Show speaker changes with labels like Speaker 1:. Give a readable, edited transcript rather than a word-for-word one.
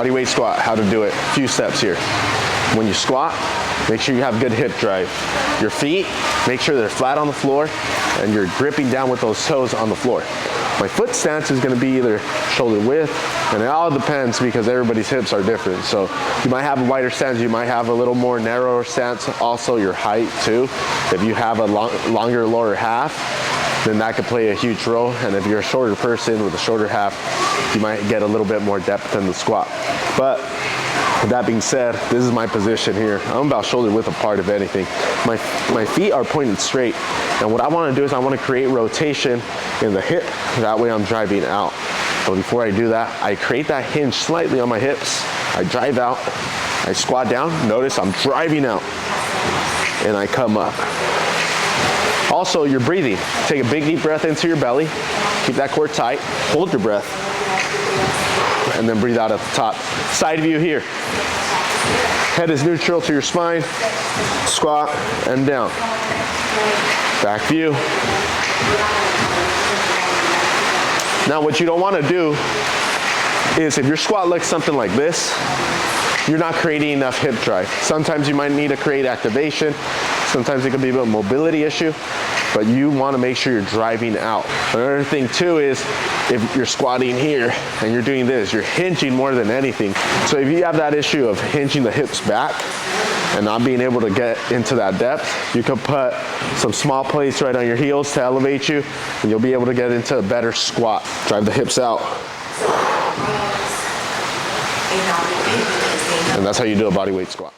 Speaker 1: Bodyweight squat, how to do it. A few steps here. When you squat, make sure you have good hip drive. Your feet, make sure they're flat on the floor and you're gripping down with those toes on the floor. My foot stance is going to be either shoulder width, and it all depends because everybody's hips are different. So you might have a wider stance, you might have a little more narrower stance, also your height too. If you have a longer lower half, then that could play a huge role. And if you're a shorter person with a shorter half, you might get a little bit more depth in the squat. But with that being said, this is my position here. I'm about shoulder width apart, if anything. My feet are pointed straight. And what I want to do is I want to create rotation in the hip. That way I'm driving out. But before I do that, I create that hinge slightly on my hips. I drive out, I squat down. Notice I'm driving out. And I come up. Also, you're breathing. Take a big deep breath into your belly. Keep that core tight. Hold your breath. And then breathe out at the top. Side view here. Head is neutral to your spine. Squat and down. Back view. Now what you don't want to do is if your squat looks something like this, you're not creating enough hip drive. Sometimes you might need to create activation. Sometimes it could be a mobility issue, but you want to make sure you're driving out. Another thing too is if you're squatting here and you're doing this, you're hinging more than anything. So if you have that issue of hinging the hips back and not being able to get into that depth, you could put some small plates right on your heels to elevate you, and you'll be able to get into a better squat. Drive the hips out. And that's how you do a bodyweight squat.